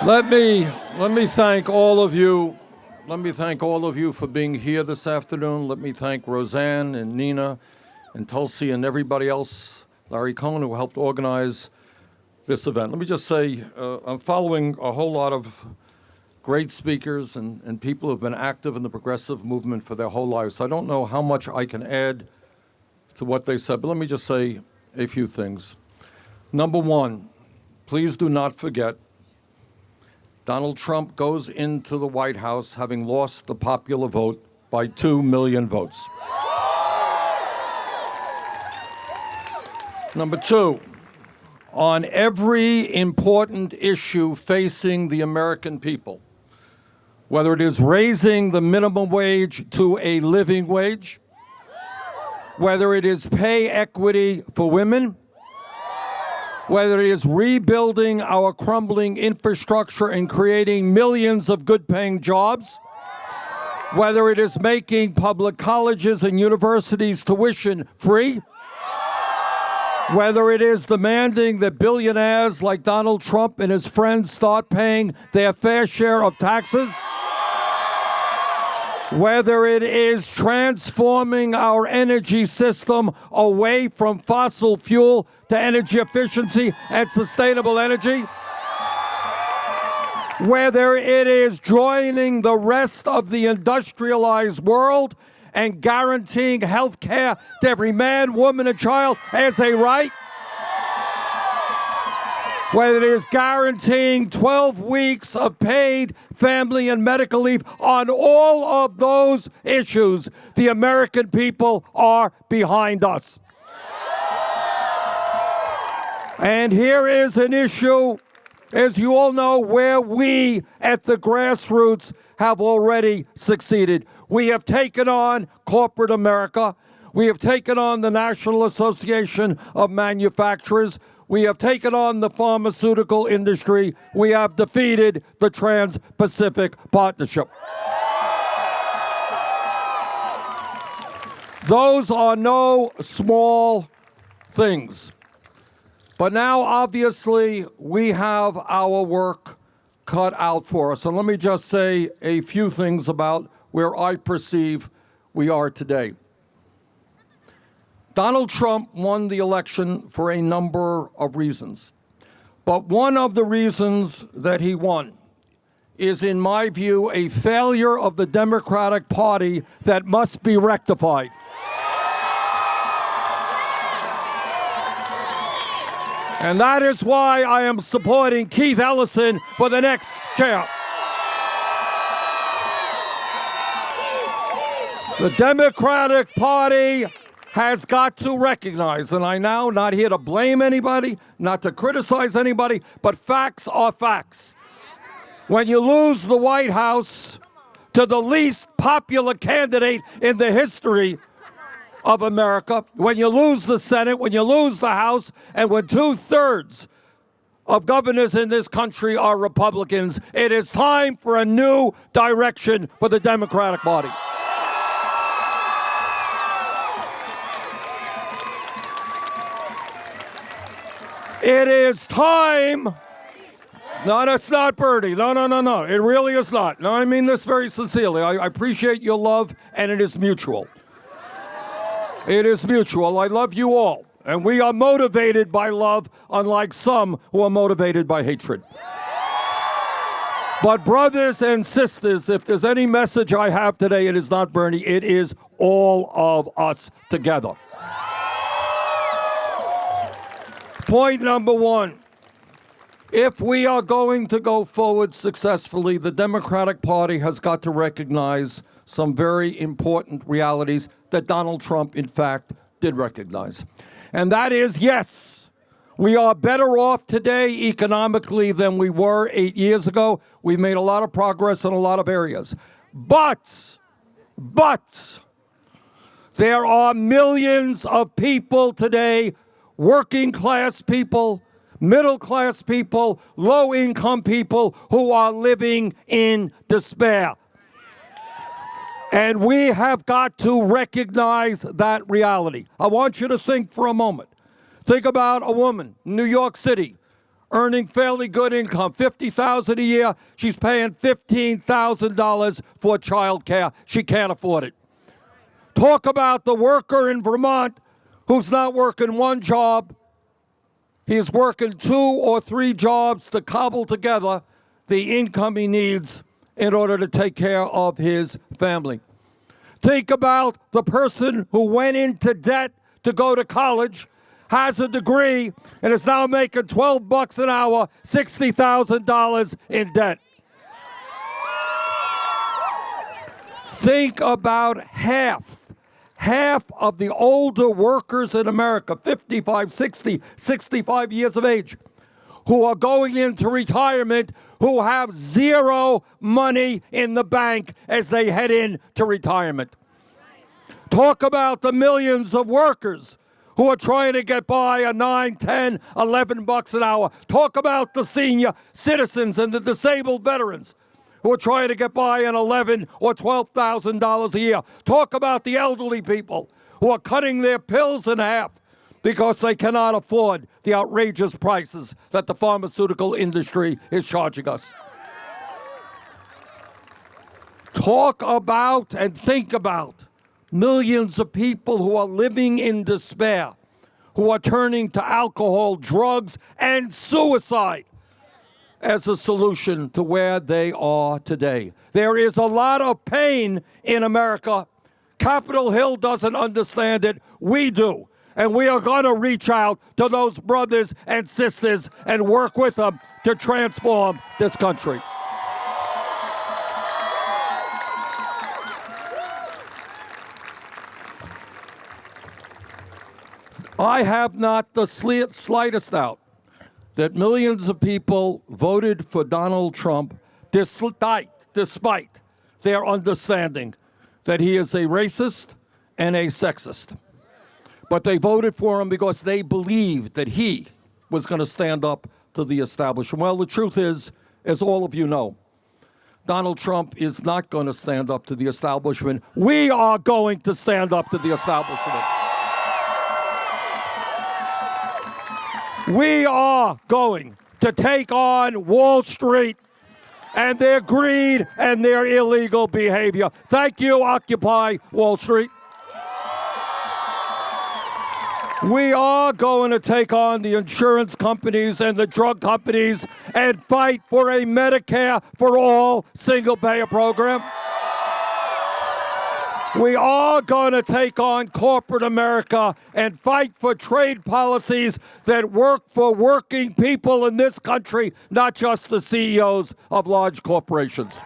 Let me thank all of you. Let me thank all of you for being here this afternoon. Let me thank Roseanne and Nina and Tulsi and everybody else, Larry Cohen, who helped organize this event. Let me just say, I'm following a whole lot of great speakers and people who have been active in the progressive movement for their whole lives. So I don't know how much I can add to what they said, but let me just say a few things. Number one, please do not forget Donald Trump goes into the White House having lost the popular vote by 2 million votes. Number two, on every important issue facing the American people, whether it is raising the minimum wage to a living wage, whether it is pay equity for women, whether it is rebuilding our crumbling infrastructure and creating millions of good-paying jobs, whether it is making public colleges and universities tuition free, whether it is demanding that billionaires like Donald Trump and his friends start paying their fair share of taxes, whether it is transforming our energy system away from fossil fuel to energy efficiency and sustainable energy, whether it is joining the rest of the industrialized world and guaranteeing health care to every man, woman, and child as a right, whether it is guaranteeing 12 weeks of paid family and medical leave, on all of those issues, the American people are behind us. And here is an issue, as you all know, where we at the grassroots have already succeeded. We have taken on corporate America. We have taken on the National Association of Manufacturers. We have taken on the pharmaceutical industry. We have defeated the Trans-Pacific Partnership. Those are no small things. But now, obviously, we have our work cut out for us. And let me just say a few things about where I perceive we are today. Donald Trump won the election for a number of reasons. But one of the reasons that he won is, in my view, a failure of the Democratic Party that must be rectified. And that is why I am supporting Keith Ellison for the next chair. The Democratic Party has got to recognize, and I'm now not here to blame anybody, not to criticize anybody, but facts are facts. When you lose the White House to the least popular candidate in the history of America, when you lose the Senate, when you lose the House, and when 2/3 of governors in this country are Republicans, it is time for a new direction for the Democratic Party. It is time. No, that's not Bernie. No. It really is not. No, I mean this very sincerely. I appreciate your love, and it is mutual. It is mutual. I love you all. And we are motivated by love, unlike some who are motivated by hatred. But brothers and sisters, if there's any message I have today, it is not Bernie. It is all of us together. Point number one. If we are going to go forward successfully, the Democratic Party has got to recognize some very important realities that Donald Trump, in fact, did recognize. And that is, yes, we are better off today economically than we were 8 years ago. We've made a lot of progress in a lot of areas. But there are millions of people today, working class people, middle class people, low income people, who are living in despair. And we have got to recognize that reality. I want you to think for a moment. Think about a woman in New York City earning fairly good income, $50,000 a year. She's paying $15,000 for child care. She can't afford it. Talk about the worker in Vermont who's not working one job. He's working 2 or 3 jobs to cobble together the income he needs in order to take care of his family. Think about the person who went into debt to go to college, has a degree, and is now making $12 an hour, $60,000 in debt. Think about half of the older workers in America, 55, 60, 65 years of age, who are going into retirement, who have zero money in the bank as they head into retirement. Talk about the millions of workers who are trying to get by a $9, $10, $11 an hour. Talk about the senior citizens and the disabled veterans who are trying to get by on $11,000 or $12,000 a year. Talk about the elderly people who are cutting their pills in half because they cannot afford the outrageous prices that the pharmaceutical industry is charging us. Talk about and think about millions of people who are living in despair, who are turning to alcohol, drugs, and suicide as a solution to where they are today. There is a lot of pain in America. Capitol Hill doesn't understand it. We do. And we are going to reach out to those brothers and sisters and work with them to transform this country. I have not the slightest doubt that millions of people voted for Donald Trump despite their understanding that he is a racist and a sexist. But they voted for him because they believed that he was going to stand up to the establishment. Well, the truth is, as all of you know, Donald Trump is not going to stand up to the establishment. We are going to stand up to the establishment. We are going to take on Wall Street and their greed and their illegal behavior. Thank you, Occupy Wall Street. We are going to take on the insurance companies and the drug companies and fight for a Medicare for all single-payer program. We are going to take on corporate America and fight for trade policies that work for working people in this country, not just the CEOs of large corporations.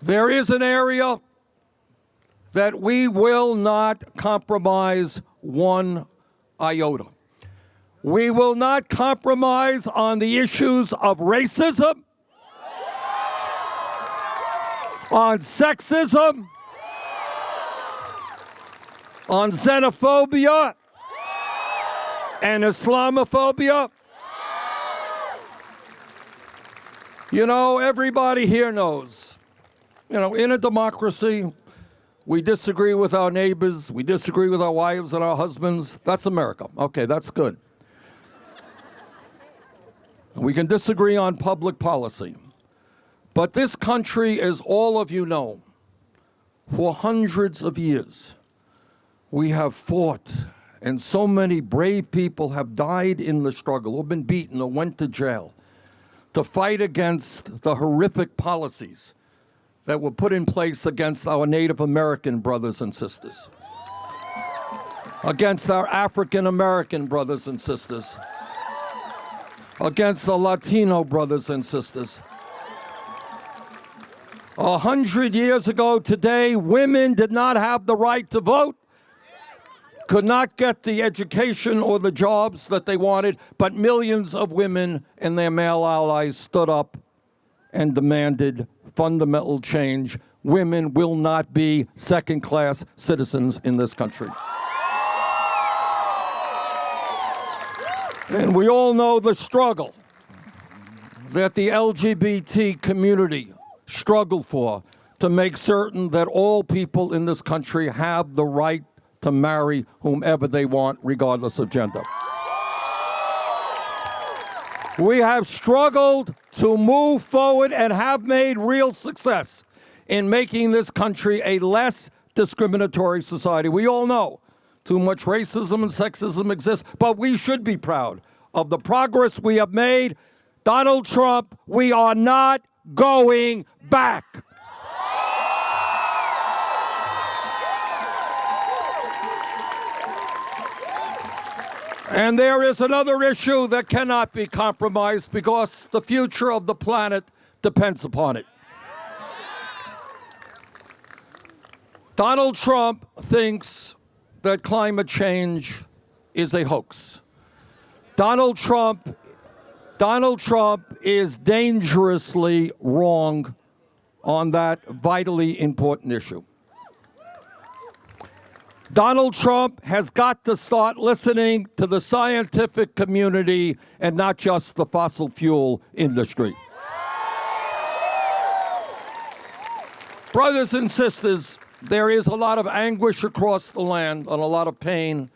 There is an area that we will not compromise one iota. We will not compromise on the issues of racism, on sexism, on xenophobia and Islamophobia. You know, everybody here knows, in a democracy, we disagree with our neighbors, we disagree with our wives and our husbands. That's America. Okay, that's good. We can disagree on public policy. But this country, as all of you know, for hundreds of years, we have fought, and so many brave people have died in the struggle, or been beaten, or went to jail, to fight against the horrific policies that were put in place against our Native American brothers and sisters, against our African American brothers and sisters, against the Latino brothers and sisters. 100 years ago today, women did not have the right to vote, could not get the education or the jobs that they wanted, but millions of women and their male allies stood up and demanded fundamental change. Women will not be second-class citizens in this country. And we all know the struggle that the LGBT community struggled for to make certain that all people in this country have the right to marry whomever they want, regardless of gender. We have struggled to move forward and have made real success in making this country a less discriminatory society. We all know too much racism and sexism exists, but we should be proud of the progress we have made. Donald Trump, we are not going back. And there is another issue that cannot be compromised because the future of the planet depends upon it. Donald Trump thinks that climate change is a hoax. Donald Trump is dangerously wrong on that vitally important issue. Donald Trump has got to start listening to the scientific community and not just the fossil fuel industry. Brothers and sisters, there is a lot of anguish across the land and a lot of pain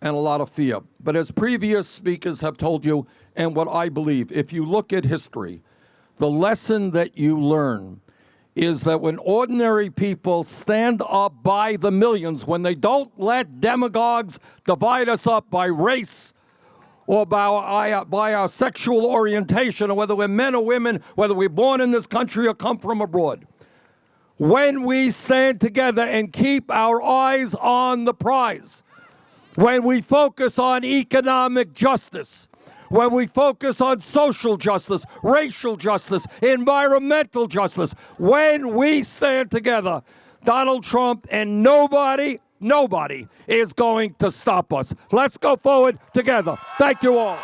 and a lot of fear. But as previous speakers have told you, and what I believe, if you look at history, the lesson that you learn is that when ordinary people stand up by the millions, when they don't let demagogues divide us up by race or by our sexual orientation, or whether we're men or women, whether we're born in this country or come from abroad, when we stand together and keep our eyes on the prize, when we focus on economic justice, when we focus on social justice, racial justice, environmental justice, when we stand together, Donald Trump and nobody is going to stop us. Let's go forward together. Thank you all.